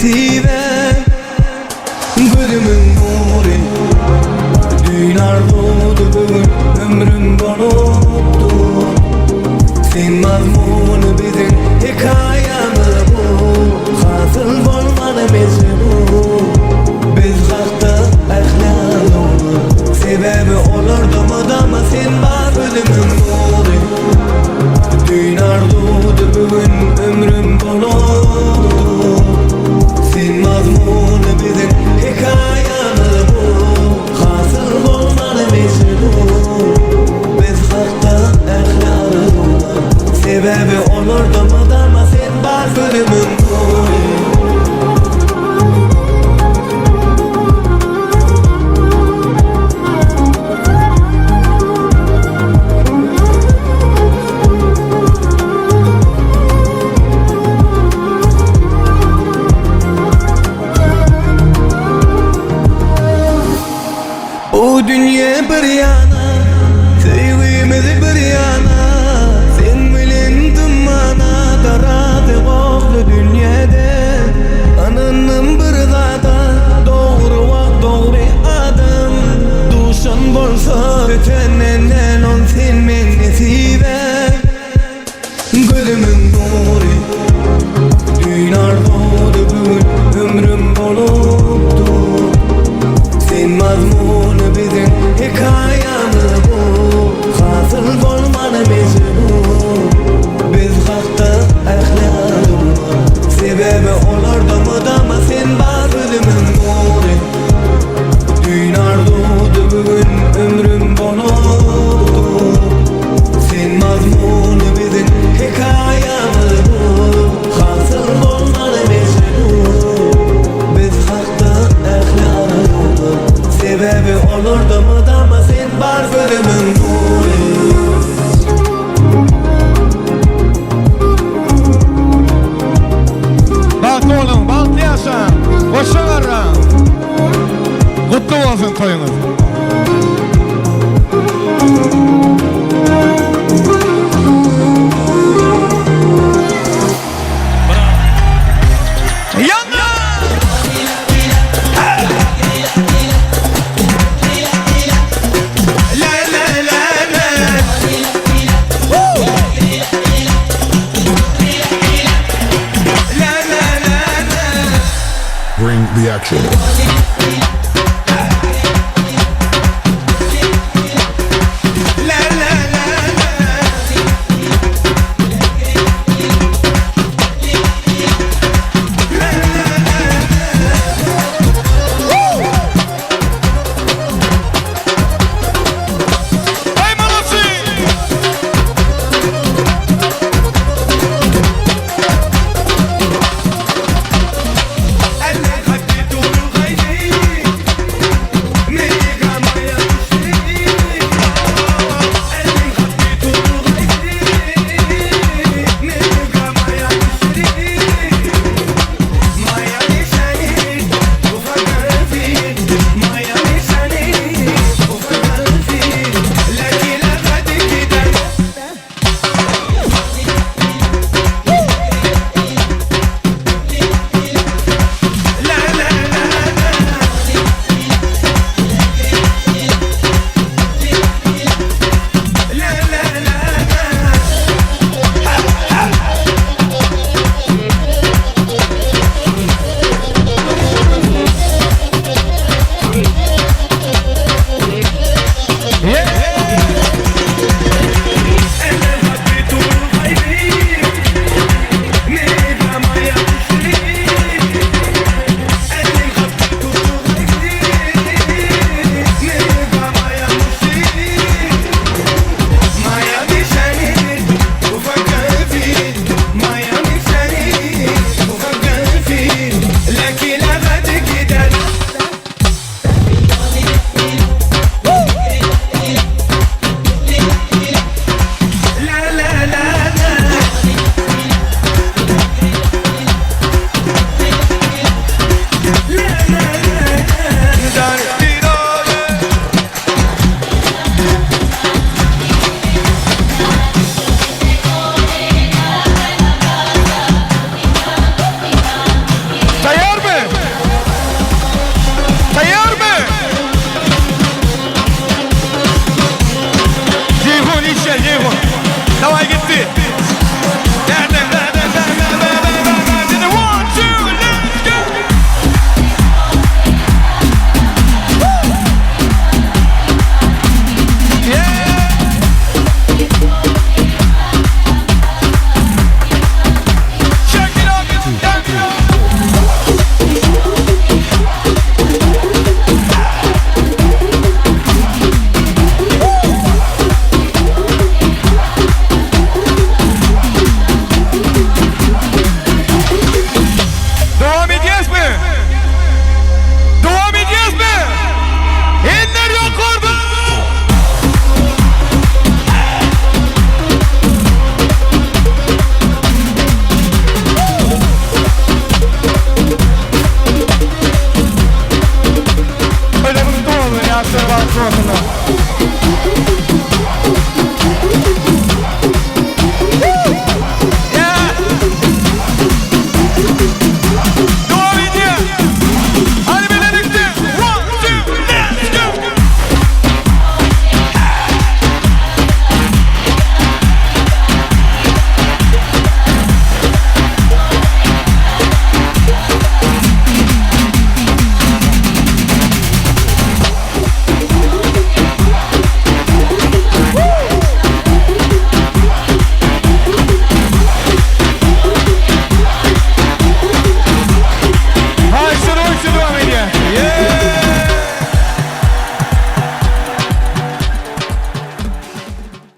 nesibe Gülümün nuri Dünyar doğdu bugün ömrüm bolupdu Sen mazmunu bizim hikayamı bu Hasıl bolmalı mecbu Biz kalkta ahlal olur Sebebi olur damı sen var ölümün nuri Dünyar doğdu bugün ömrüm bolupdu Sen mazmunu bizim hikayamı bu Hasıl bolmalı mecbu Biz kalkta ahlal olur Sebebi olur damı sen var ölümün nuri O dünya bir yana, sevgimiz bir yana Sen bilindin bana daradı oğlu dünyada Ananın bir zada, doğru vak doğru adam Duşan bolsa ötenenden on sen men nesibe Gülümün nuri, dünyar doğdu bugün ömrüm bolupdu Sen mazmunu bizim hikayamı bu Hasıl bolmalı mecbu Biz kalkta ahlal olur Sebebi olur damı sen var ölümün nuri Dünyar doğdu bugün ömrüm bolupdu Sen mazmunu bizim hikayamı bu Hasıl bolmalı mecbu Biz kalkta ahlal olur Sebebi olur damı sen var ölümün nuri Baktı olun, baktı yaşa. Hoşça varın. Kutlu olsun toyunuz. Bring the action.